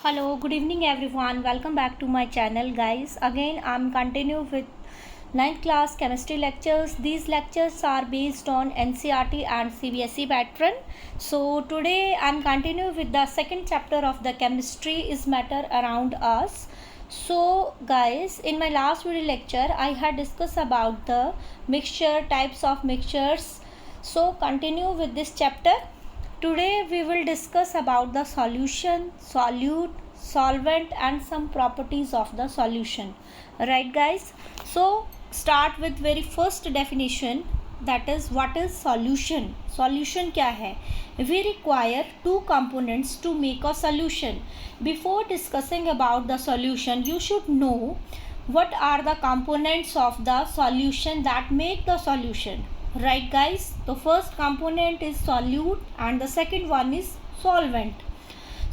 Hello, good evening everyone. Welcome back to my channel guys. Again I'm continue with 9th class chemistry lectures. These lectures are based on NCERT and CBSE pattern. So today I'm continue with the second chapter of the chemistry is matter around us. So guys, in my last video lecture I had discussed about the mixture, types of mixtures. So continue with this chapter. Today we will discuss about the solution, solute, solvent and some properties of the solution. Right guys? So start with very first definition, that is what is solution. Solution क्या है? We require two components to make a solution. Before discussing about the solution, you should know what are the components of the solution that make the solution. Right guys, the first component is solute and the second one is solvent.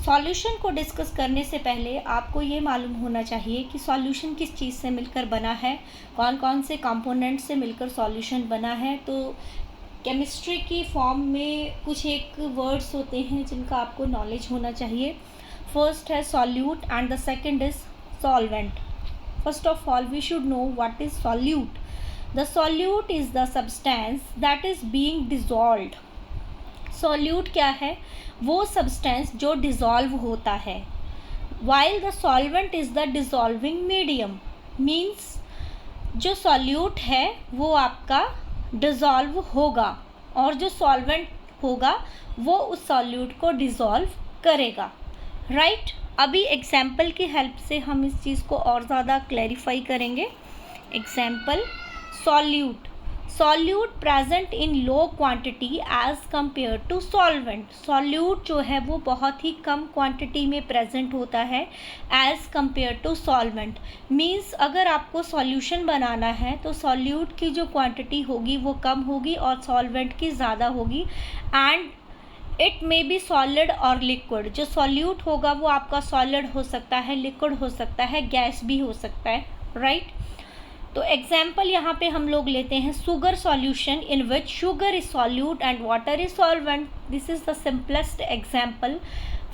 Solution को discuss करने से पहले आपको ये मालूम होना चाहिए कि सॉल्यूशन किस चीज़ से मिलकर बना है, कौन कौन से कंपोनेंट से मिलकर सॉल्यूशन बना है. तो केमिस्ट्री की फॉर्म में कुछ एक वर्ड्स होते हैं जिनका आपको नॉलेज होना चाहिए. फर्स्ट है solute and the second is solvent. First of all we should know what is solute. The solute is the substance that is being dissolved. Solute क्या है? वो substance जो dissolve होता है. While the solvent is the dissolving medium. Means जो solute है वो आपका dissolve होगा और जो solvent होगा वो उस solute को dissolve करेगा. Right? अभी example की help से हम इस चीज़ को और ज़्यादा clarify करेंगे. Example solute present in low quantity as compared to solvent. solute जो है वो बहुत ही कम क्वांटिटी में प्रेजेंट होता है as compared to solvent. Means अगर आपको सॉल्यूशन बनाना है तो solute की जो क्वांटिटी होगी वो कम होगी और solvent की ज़्यादा होगी. And it may be solid और लिक्विड. जो सॉल्यूट होगा वो आपका सॉलिड हो सकता है, लिक्विड हो सकता है, गैस भी हो सकता है. राइट? तो एग्जाम्पल यहाँ पे हम लोग लेते हैं sugar solution in which sugar is solute and water is solvent. This is the simplest example.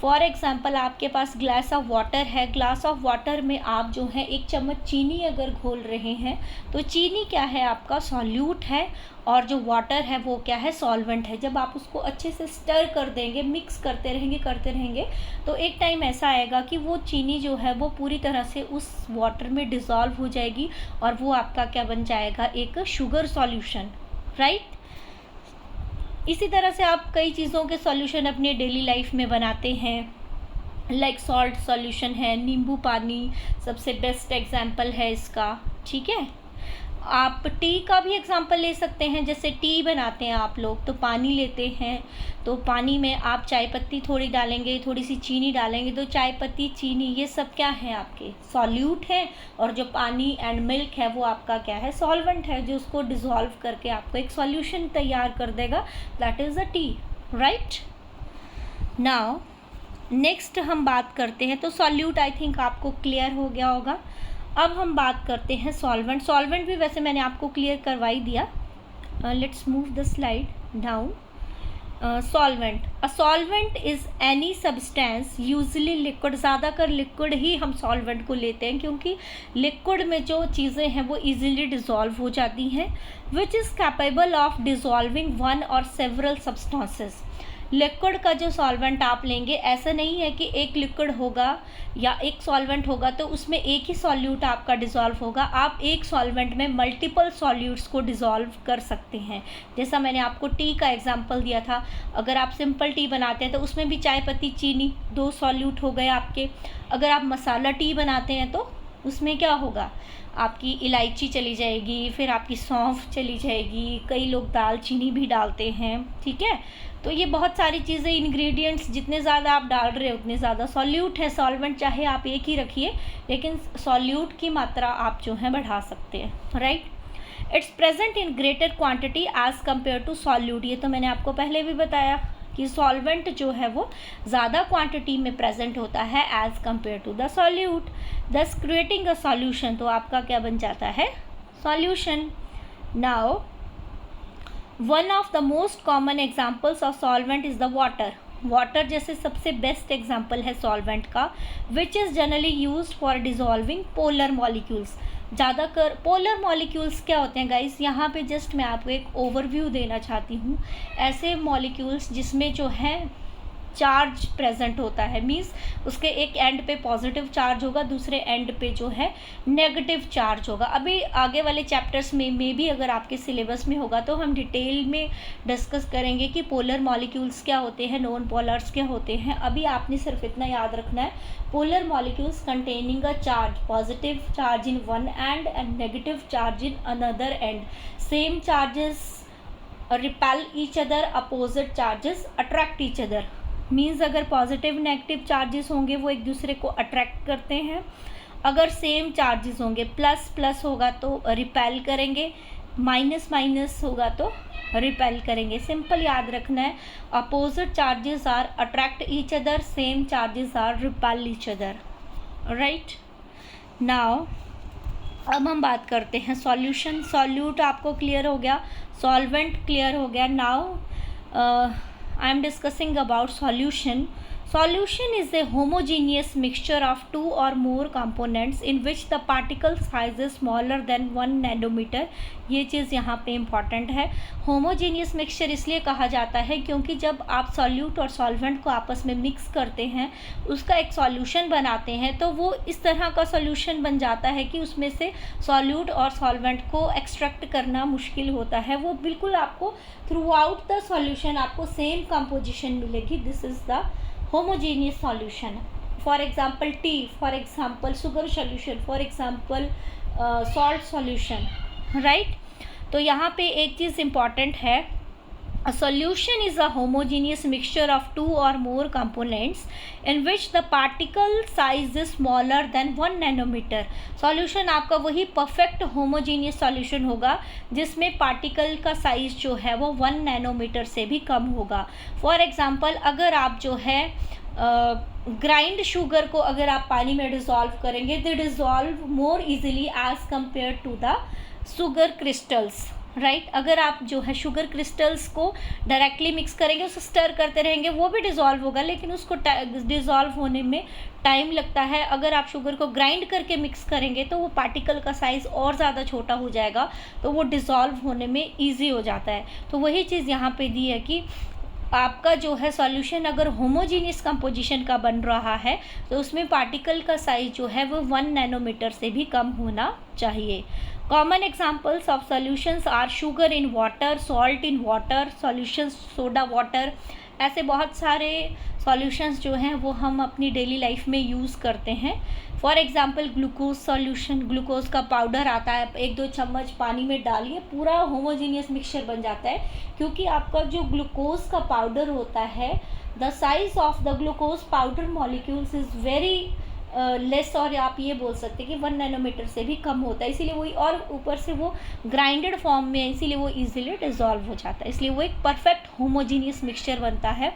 For example आपके पास ग्लास ऑफ वाटर है. ग्लास ऑफ वाटर में आप जो है 1 चम्मच चीनी अगर घोल रहे हैं तो चीनी क्या है? आपका सॉल्यूट है और जो वाटर है वो क्या है? सॉल्वेंट है. जब आप उसको अच्छे से स्टर कर देंगे, मिक्स करते रहेंगे तो एक टाइम ऐसा आएगा कि वो चीनी जो है वो पूरी तरह से उस वाटर में डिज़ोल्व हो जाएगी और वो आपका क्या बन जाएगा? एक शुगर सॉल्यूशन. राइट? इसी तरह से आप कई चीज़ों के सॉल्यूशन अपने डेली लाइफ में बनाते हैं. लाइक सॉल्ट सॉल्यूशन है, नींबू पानी सबसे बेस्ट एग्जाम्पल है इसका. ठीक है? आप टी का भी एग्जांपल ले सकते हैं. जैसे टी बनाते हैं आप लोग तो पानी लेते हैं, तो पानी में आप चाय पत्ती थोड़ी डालेंगे, थोड़ी सी चीनी डालेंगे, तो चाय पत्ती, चीनी, ये सब क्या है? आपके सॉल्यूट है. और जो पानी एंड मिल्क है वो आपका क्या है? सॉल्वेंट है, जो उसको डिज़ोल्व करके आपको एक सॉल्यूशन तैयार कर देगा. That is a T. Right? Now next हम बात करते हैं. तो सॉल्यूट आई थिंक आपको क्लियर हो गया होगा. अब हम बात करते हैं सॉल्वेंट. सॉल्वेंट भी वैसे मैंने आपको क्लियर करवाई दिया. Let's move the slide down. Solvent. A solvent is any substance usually liquid. ज़्यादातर लिक्विड ही हम सॉल्वेंट को लेते हैं क्योंकि लिक्विड में जो चीज़ें हैं वो इजीली डिज़ोल्व हो जाती हैं. Which is capable of dissolving one or several substances. Liquid का जो सॉल्वेंट आप लेंगे, ऐसा नहीं है कि एक लिक्विड होगा या एक सॉल्वेंट होगा तो उसमें एक ही सॉल्यूट आपका डिज़ोल्व होगा. आप एक सॉल्वेंट में मल्टीपल सॉल्यूट्स को डिज़ोल्व कर सकते हैं. जैसा मैंने आपको टी का एग्जांपल दिया था. अगर आप सिंपल टी बनाते हैं तो उसमें भी चाय पत्ती, चीनी, 2 सॉल्यूट हो गए आपके. अगर आप मसाला टी बनाते हैं तो उसमें क्या होगा? आपकी इलायची चली जाएगी, फिर आपकी सौंफ चली जाएगी, कई लोग दालचीनी भी डालते हैं. ठीक है? तो ये बहुत सारी चीज़ें, इंग्रेडिएंट्स जितने ज़्यादा आप डाल रहे हैं उतने ज़्यादा सॉल्यूट है. सॉल्वेंट चाहे आप एक ही रखिए लेकिन सॉल्यूट की मात्रा आप जो है बढ़ा सकते हैं. Right? It's present in greater quantity as compare to solute. ये तो मैंने आपको पहले भी बताया कि सॉल्वेंट जो है वो ज़्यादा क्वांटिटी में प्रेजेंट होता है as compare to the solute. Thus creating a solution. तो आपका क्या बन जाता है? Solution. Now one of the most common examples of solvent is the water. Water जैसे सबसे बेस्ट एग्जाम्पल है सॉल्वेंट का, which is generally use for dissolving polar molecules. ज़्यादातर पोलर मॉलिक्यूल्स क्या होते हैं गाइस, यहाँ पे जस्ट मैं आपको एक ओवरव्यू देना चाहती हूँ। ऐसे मॉलिक्यूल्स जिसमें जो है चार्ज प्रेजेंट होता है, मीन्स उसके एक एंड पे पॉजिटिव चार्ज होगा, दूसरे एंड पे जो है नेगेटिव चार्ज होगा। अभी आगे वाले चैप्टर्स में भी अगर आपके सिलेबस में होगा तो हम डिटेल में डिस्कस करेंगे कि पोलर मॉलिक्यूल्स क्या होते हैं, नॉन पोलर्स क्या होते हैं। अभी आपने सिर्फ इतना याद रखना है, polar molecules containing a charge, positive charge in one and and negative charge in another and. Same charges repel each other, opposite charges attract each other. Means अगर पॉजिटिव नेगेटिव चार्जेस होंगे वो एक दूसरे को अट्रैक्ट करते हैं, अगर same charges होंगे प्लस प्लस होगा तो रिपेल करेंगे, माइनस माइनस होगा तो रिपेल करेंगे। सिंपल याद रखना है, opposite charges are attract each other, same charges are repel each other, right. Now अब हम बात करते हैं सॉल्यूशन। सॉल्यूट आपको क्लियर हो गया, सॉल्वेंट क्लियर हो गया। Now I am discussing about solution. Solution is a homogeneous mixture of two or more components in which the particle size is smaller than 1 nanometer. ये चीज़ यहाँ पे इम्पॉर्टेंट है। Homogeneous mixture इसलिए कहा जाता है क्योंकि जब आप सॉल्यूट और सॉल्वेंट को आपस में मिक्स करते हैं, उसका एक सॉल्यूशन बनाते हैं, तो वो इस तरह का सॉल्यूशन बन जाता है कि उसमें से सॉल्यूट और सॉल्वेंट को एक्सट्रैक्ट करना मुश्किल होता है। वो बिल्कुल आपको थ्रू आउट द सॉल्यूशन आपको सेम कंपोजिशन मिलेगी। This is the homogeneous solution. For example tea, for example sugar solution, for example salt solution, right? तो यहाँ पे एक चीज़ important है, a solution is a homogeneous mixture of two or more components in which the particle size is smaller than 1 nanometer. solution आपका वही perfect homogeneous solution होगा जिसमें particle का size जो है वो 1 nanometer से भी कम होगा। for example अगर आप जो है ग्राइंड शुगर को अगर आप पानी में डिज़ोल्व करेंगे, they dissolve more easily as compare to the sugar crystals, right. अगर आप जो है शुगर क्रिस्टल्स को डायरेक्टली मिक्स करेंगे, उसे स्टर करते रहेंगे, वो भी डिज़ोल्व होगा, लेकिन उसको डिज़ोल्व होने में टाइम लगता है। अगर आप शुगर को ग्राइंड करके मिक्स करेंगे तो वो पार्टिकल का साइज़ और ज़्यादा छोटा हो जाएगा, तो वो डिज़ोल्व होने में ईजी हो जाता है। तो वही चीज़ यहाँ पे दी है कि आपका जो है सॉल्यूशन अगर होमोजीनियस कंपोजिशन का बन रहा है तो उसमें पार्टिकल का साइज जो है वो 1 नैनोमीटर से भी कम होना चाहिए। Common examples of solutions are sugar in water, salt in water, solutions soda water. ऐसे बहुत सारे सॉल्यूशंस जो हैं वो हम अपनी डेली लाइफ में यूज़ करते हैं। For example glucose solution, glucose का पाउडर आता है, 1-2 चम्मच पानी में डालिए, पूरा होमोजीनियस मिक्सचर बन जाता है, क्योंकि आपका जो ग्लूकोज का पाउडर होता है, the size of the glucose powder molecules is very less, और आप ये बोल सकते हैं कि 1 नैनोमीटर से भी कम होता है, इसीलिए वही, और ऊपर से वो ग्राइंडेड फॉर्म में है, इसीलिए वो इजीली डिज़ोल्व हो जाता है, इसलिए वो एक परफेक्ट होमोजीनियस मिक्सचर बनता है।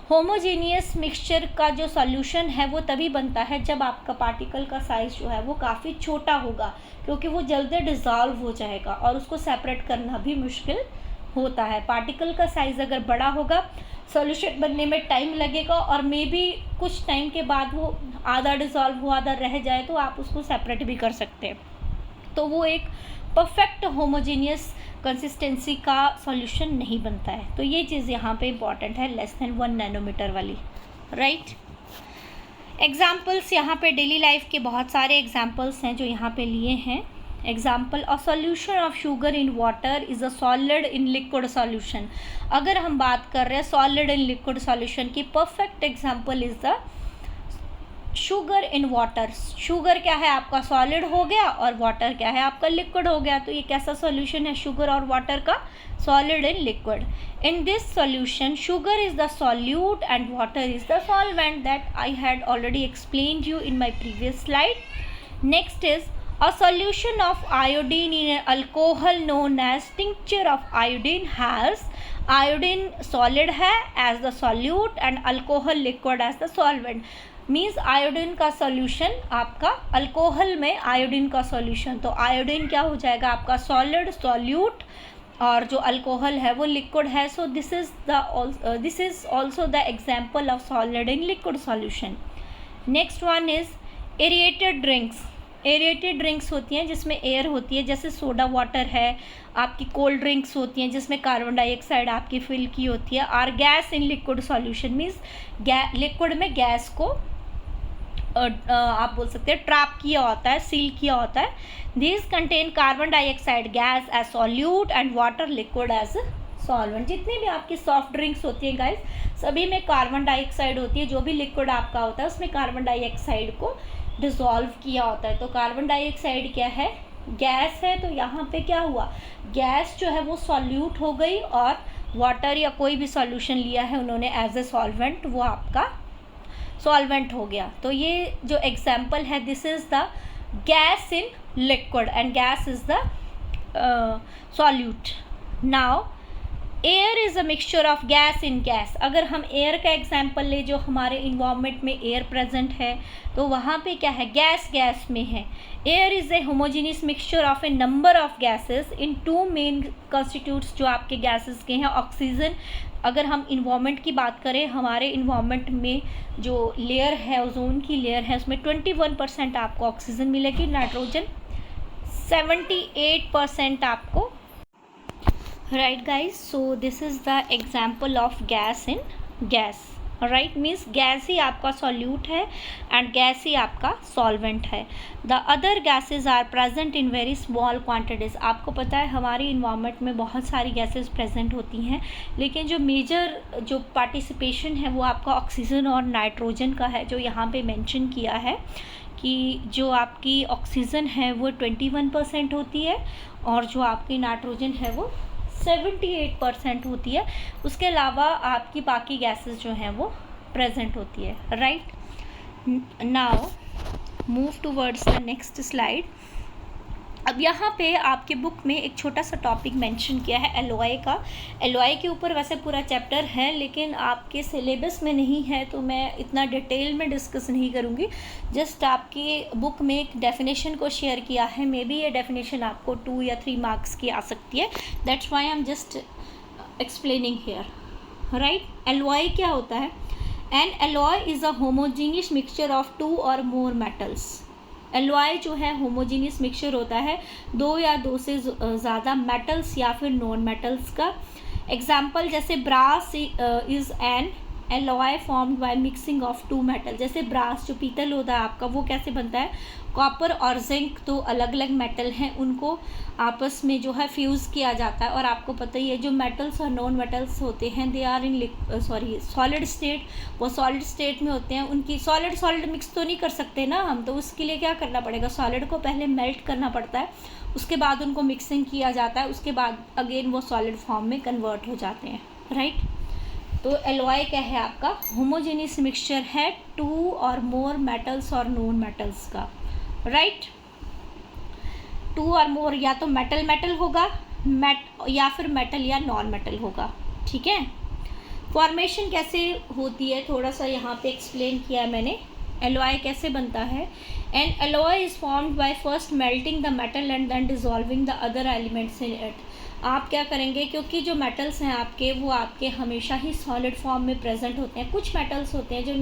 होमोजीनियस मिक्सचर का जो सॉल्यूशन है वो तभी बनता है जब आपका पार्टिकल का साइज़ जो है वो काफ़ी छोटा होगा, क्योंकि वो जल्दी डिज़ोल्व हो जाएगा और उसको सेपरेट करना भी मुश्किल होता है। पार्टिकल का साइज़ अगर बड़ा होगा, सॉल्यूशन बनने में टाइम लगेगा, और मे बी कुछ टाइम के बाद वो आधा डिज़ोल्व हुआ आधा रह जाए तो आप उसको सेपरेट भी कर सकते हैं, तो वो एक परफेक्ट होमोजीनियस कंसिस्टेंसी का सॉल्यूशन नहीं बनता है। तो ये चीज़ यहाँ पे इम्पॉर्टेंट है, लेस देन 1 नैनोमीटर वाली, राइट। एग्जाम्पल्स यहाँ पे डेली लाइफ के बहुत सारे एग्जाम्पल्स हैं जो यहाँ पे लिए हैं। Example, a solution of sugar in water is a solid in liquid solution. अगर हम बात कर रहे हैं सॉलिड इन लिक्विड सॉल्यूशन की, perfect example is the sugar in water. Sugar क्या है आपका सॉलिड हो गया और वाटर क्या है आपका लिक्विड हो गया, तो ये कैसा सॉल्यूशन है शुगर और वाटर का, solid in liquid. In this solution sugar is the solute and water is the solvent, that I had already explained you in my previous slide. Next is a solution of iodine in an alcohol known as tincture of iodine has iodine solid है as the solute and alcohol liquid as the solvent। Means iodine का solution आपका alcohol में iodine का solution, तो iodine क्या हो जाएगा आपका सॉलिड, सॉल्यूट, और जो अल्कोहल है वो लिक्विड है. So this is also the example of solid in liquid solution. Next one is aerated drinks. Aerated drinks होती हैं जिसमें एयर होती है, जैसे सोडा वाटर है, आपकी कोल्ड ड्रिंक्स होती हैं जिसमें कार्बन डाइऑक्साइड आपकी फिल की होती है. और gas in liquid solution means liquid में गैस को आप बोल सकते हैं ट्रैप किया होता है, सील किया होता है. These contain carbon dioxide gas as solute and water liquid as solvent. जितनी भी आपकी सॉफ्ट ड्रिंक्स होती हैं गाइस, सभी में कार्बन डाइऑक्साइड होती है. जो भी लिक्विड आपका होता है उसमें कार्बन डाइऑक्साइड को डिसॉल्व किया होता है. तो कार्बन डाइऑक्साइड क्या है? गैस है. तो यहाँ पे क्या हुआ, गैस जो है वो सॉल्यूट हो गई और वाटर या कोई भी सॉल्यूशन लिया है उन्होंने एज ए सॉल्वेंट, वो आपका सॉल्वेंट हो गया. तो ये जो एग्जाम्पल है, this is the gas in liquid and gas is the solute. Now air is a mixture of gas in gas. अगर हम एयर का एग्जाम्पल ले, जो हमारे इन्वायरमेंट में एयर प्रेजेंट है, तो वहाँ पे क्या है, गैस गैस में है. Air is a homogeneous mixture of a number of gases in two main constituents. जो आपके गैसेस के हैं, ऑक्सीजन. अगर हम इन्वायरमेंट की बात करें, हमारे इन्वायरमेंट में जो लेयर है, ओजोन की लेयर है, उसमें 21% आपको ऑक्सीजन मिलेगी, नाइट्रोजन 78% आपको. Right guys, so this is the example of gas in gas. Right, means gas ही आपका सॉल्यूट है एंड गैस ही आपका सॉल्वेंट है. The other gases are present in very small quantities. आपको पता है हमारे इन्वायरमेंट में बहुत सारी गैसेज प्रेजेंट होती हैं, लेकिन जो मेजर जो पार्टिसिपेशन है वो आपका ऑक्सीजन और नाइट्रोजन का है, जो यहाँ पे मेंशन किया है कि जो आपकी ऑक्सीजन है वो 21% होती है और जो आपकी नाइट्रोजन है वो 78% होती है. उसके अलावा आपकी बाकी गैसेस जो हैं वो प्रेजेंट होती है. Right, now move towards the next slide. अब यहाँ पे आपके बुक में एक छोटा सा टॉपिक मेंशन किया है एलॉय का. एलॉय के ऊपर वैसे पूरा चैप्टर है, लेकिन आपके सिलेबस में नहीं है, तो मैं इतना डिटेल में डिस्कस नहीं करूँगी. जस्ट आपकी बुक में एक डेफिनेशन को शेयर किया है. मे बी ये डेफिनेशन आपको 2 या 3 मार्क्स की आ सकती है. That's why I am just explaining here. Right, alloy क्या होता है? An alloy is a homogeneous mixture of 2 और मोर मेटल्स. एलॉय जो है होमोजीनियस मिक्सचर होता है 2 या 2 से ज़्यादा मेटल्स या फिर नॉन मेटल्स का. एग्जाम्पल जैसे brass is an alloy formed by mixing of 2 metal. जैसे ब्रास जो पीतल होता है आपका, वो कैसे बनता है? कॉपर और जिंक तो अलग अलग मेटल हैं, उनको आपस में जो है फ्यूज़ किया जाता है. और आपको पता ही है जो मेटल्स और नॉन मेटल्स होते हैं, they are in solid state. वो सॉलिड स्टेट में होते हैं. उनकी सॉलिड मिक्स तो नहीं कर सकते ना हम, तो उसके लिए क्या करना पड़ेगा, सॉलिड को पहले मेल्ट करना पड़ता है, उसके बाद उनको मिक्सिंग किया जाता है, उसके बाद अगेन वो सॉलिड फॉर्म में कन्वर्ट हो जाते हैं. राइट, तो एलॉय क्या है आपका? होमोजेनियस मिक्सचर है 2 और मोर मेटल्स और नॉन मेटल्स का. राइट, 2 और मोर, या तो मेटल होगा या फिर मेटल या नॉन मेटल होगा. ठीक है, फॉर्मेशन कैसे होती है थोड़ा सा यहाँ पे एक्सप्लेन किया है मैंने. एलॉय कैसे बनता है? An alloy is formed by first melting the metal and then dissolving the other elements in it. आप क्या करेंगे, क्योंकि जो मेटल्स हैं आपके, वो आपके हमेशा ही सॉलिड फॉर्म में प्रेजेंट होते हैं. कुछ मेटल्स होते हैं जो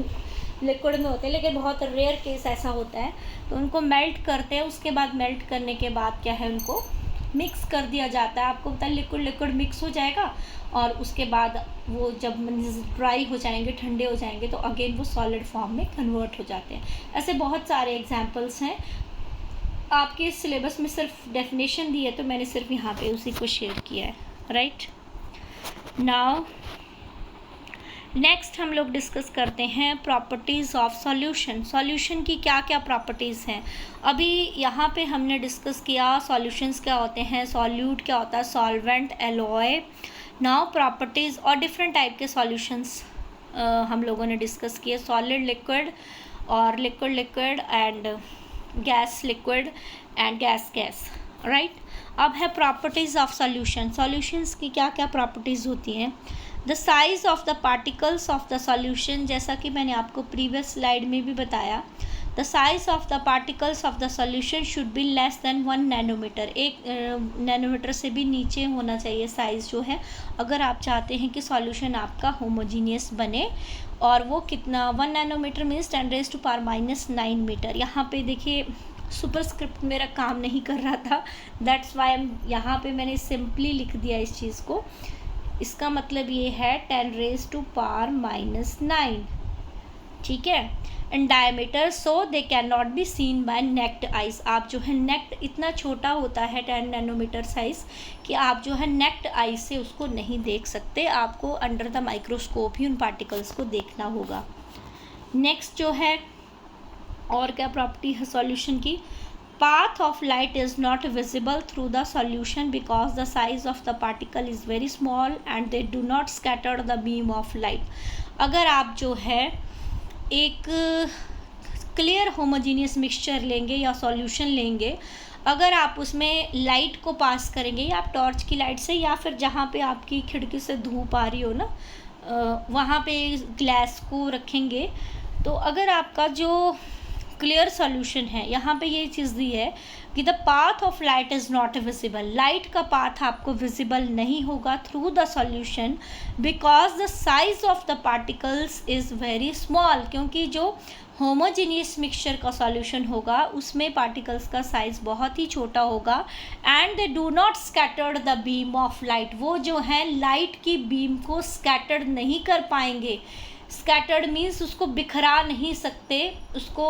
लिक्विड में होते हैं, लेकिन बहुत रेयर केस ऐसा होता है, तो उनको मेल्ट करते हैं. उसके बाद मेल्ट करने के बाद क्या है, उनको मिक्स कर दिया जाता है. आपको पता है लिक्विड मिक्स हो जाएगा और उसके बाद वो जब ड्राई हो जाएंगे, ठंडे हो जाएंगे, तो अगेन वो सॉलिड फॉर्म में कन्वर्ट हो जाते हैं. ऐसे बहुत सारे एग्जांपल्स हैं. आपके सिलेबस में सिर्फ डेफिनेशन दी है, तो मैंने सिर्फ यहाँ पे उसी को शेयर किया है. राइट, नाउ नेक्स्ट हम लोग डिस्कस करते हैं प्रॉपर्टीज़ ऑफ सॉल्यूशन. सॉल्यूशन की क्या क्या प्रॉपर्टीज़ हैं. अभी यहाँ पे हमने डिस्कस किया सॉल्यूशंस क्या होते हैं, सॉल्यूट क्या होता है, सॉल्वेंट, एलॉय. नाउ प्रॉपर्टीज़ और डिफरेंट टाइप के सॉल्यूशंस हम लोगों ने डिस्कस किए. सॉलिड, लिक्विड और liquid and gas, liquid and gas. Right, अब है प्रॉपर्टीज़ ऑफ सॉल्यूशन. सॉल्यूशंस की क्या क्या प्रॉपर्टीज़ होती हैं. The size of the particles of the solution, जैसा कि मैंने आपको प्रीवियस स्लाइड में भी बताया, the size of the particles of the solution should be less than 1 nanometre, 1 nanometre से भी नीचे होना चाहिए साइज़ जो है, अगर आप चाहते हैं कि सॉल्यूशन आपका होमोजीनियस बने। और वो कितना, 1 नैनोमीटर मीन्स 10⁻⁻⁹ मीटर। यहाँ पे देखिए सुपरस्क्रिप्ट मेरा काम नहीं कर रहा था, दैट्स वाई यहाँ पे मैंने सिंपली लिख दिया इस चीज़ को। इसका मतलब ये है 10⁻⁹, ठीक है, in diameter, so they can not be seen by naked eyes. आप जो है नेक्ड, इतना छोटा होता है 10 नैनोमीटर साइज़ कि आप जो है नेक्ड आइज से उसको नहीं देख सकते, आपको अंडर द माइक्रोस्कोप ही उन पार्टिकल्स को देखना होगा। नेक्स्ट जो है और क्या प्रॉपर्टी है सॉल्यूशन की, path of light is not visible through the solution because the size of the particle is very small and they do not scatter the beam of light। अगर आप जो है एक क्लियर होमोजीनियस मिक्सचर लेंगे या solution लेंगे, अगर आप उसमें लाइट को पास करेंगे या आप टॉर्च की लाइट से या फिर जहाँ पे आपकी खिड़की से धूप आ रही हो ना, वहाँ पे ग्लास को रखेंगे, तो अगर आपका जो क्लियर सॉल्यूशन है, यहाँ पे ये चीज़ दी है कि the path of light is not visible, light का पाथ आपको विजिबल नहीं होगा through the solution because the size of the particles is very small, क्योंकि जो होमोजीनियस मिक्सचर का सॉल्यूशन होगा उसमें पार्टिकल्स का साइज़ बहुत ही छोटा होगा and they do not scattered the beam of light, वो जो है लाइट की बीम को स्कैटर्ड नहीं कर पाएंगे। स्कैटर्ड मीन्स उसको बिखरा नहीं सकते, उसको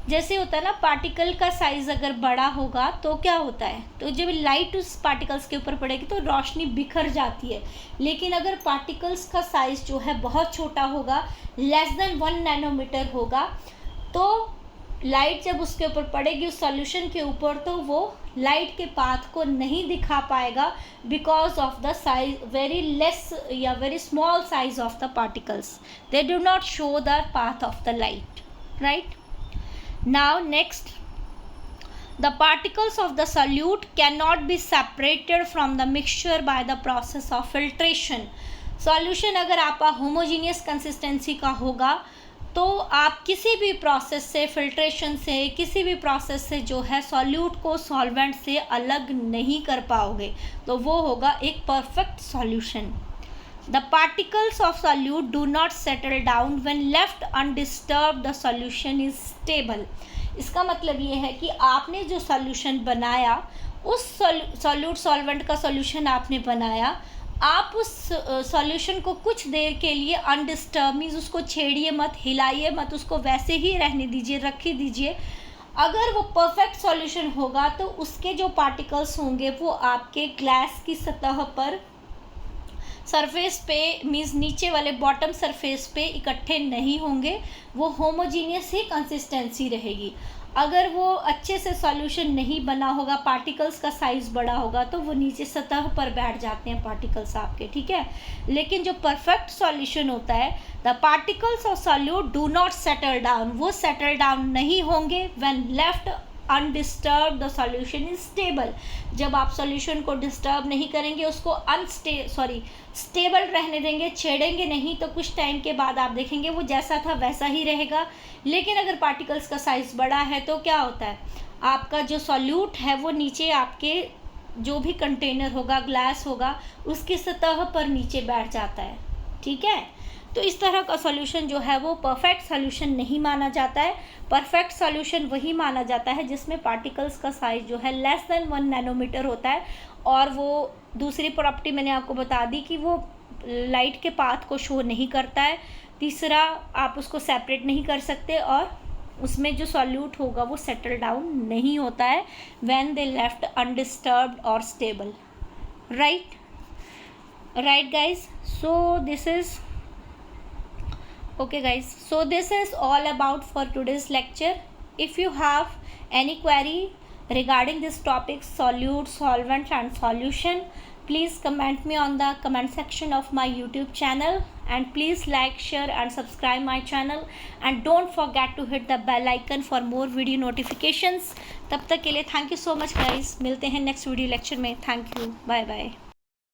जैसे होता है ना, पार्टिकल का साइज़ अगर बड़ा होगा तो क्या होता है, तो जब लाइट उस पार्टिकल्स के ऊपर पड़ेगी तो रोशनी बिखर जाती है, लेकिन अगर पार्टिकल्स का साइज़ जो है बहुत छोटा होगा, लेस देन 1 नैनोमीटर होगा, तो लाइट जब उसके ऊपर पड़ेगी उस सॉल्यूशन के ऊपर, तो वो लाइट के पाथ को नहीं दिखा पाएगा because of the size very less या very small size of the particles, they do not show the path of the light, right. Now next, the particles of the solute can not be separated from the mixture by the process of filtration. Solution अगर आपका homogeneous consistency का होगा तो आप किसी भी process से, filtration से, किसी भी प्रोसेस से जो है सॉल्यूट को सॉल्वेंट से अलग नहीं कर पाओगे, तो वो होगा एक perfect solution. The particles of solute do not settle down when left undisturbed, the solution is stable. इसका मतलब ये है कि आपने जो सॉल्यूशन बनाया, उस सॉल्यूट सॉल्वेंट का सॉल्यूशन आपने बनाया, आप उस सॉल्यूशन को कुछ देर के लिए अनडिस्टर्ब मीन्स उसको छेड़िए मत, हिलाइए मत, उसको वैसे ही रहने दीजिए, रखी दीजिए। अगर वो परफेक्ट सॉल्यूशन होगा तो उसके जो पार्टिकल्स होंगे वो आपके ग्लास की सतह पर, सरफेस पे मीन्स नीचे वाले बॉटम सरफेस पे इकट्ठे नहीं होंगे, वो होमोजीनियस ही कंसिस्टेंसी रहेगी। अगर वो अच्छे से सॉल्यूशन नहीं बना होगा, पार्टिकल्स का साइज़ बड़ा होगा, तो वो नीचे सतह पर बैठ जाते हैं पार्टिकल्स आपके, ठीक है। लेकिन जो परफेक्ट सॉल्यूशन होता है, the particles of solute do not settle down, वो सेटल डाउन नहीं होंगे when left undisturbed, the solution is stable. जब आप सॉल्यूशन को डिस्टर्ब नहीं करेंगे, उसको स्टेबल रहने देंगे, छेड़ेंगे नहीं, तो कुछ टाइम के बाद आप देखेंगे वो जैसा था वैसा ही रहेगा। लेकिन अगर पार्टिकल्स का साइज़ बड़ा है तो क्या होता है, आपका जो सॉल्यूट है वो नीचे आपके जो भी कंटेनर होगा, ग्लास होगा, उसकी सतह पर नीचे बैठ जाता है, ठीक है। तो इस तरह का सॉल्यूशन जो है वो परफेक्ट सॉल्यूशन नहीं माना जाता है। परफेक्ट सॉल्यूशन वही माना जाता है जिसमें पार्टिकल्स का साइज़ जो है लेस देन 1 नैनोमीटर होता है, और वो दूसरी प्रॉपर्टी मैंने आपको बता दी कि वो लाइट के पाथ को शो नहीं करता है। तीसरा, आप उसको सेपरेट नहीं कर सकते, और उसमें जो सॉल्यूट होगा वो सेटल डाउन नहीं होता है व्हेन दे लेफ्ट अनडिस्टर्ब्ड और stable, right guys. So this is okay guys, so this is all about for today's lecture. If you have any query regarding this topic, solute, solvent and solution, please comment me on the comment section of my YouTube channel, and please like, share and subscribe my channel, and don't forget to hit the bell icon for more video notifications. तब तक के लिए thank you so much guys, मिलते हैं next video lecture में। Thank you, bye bye.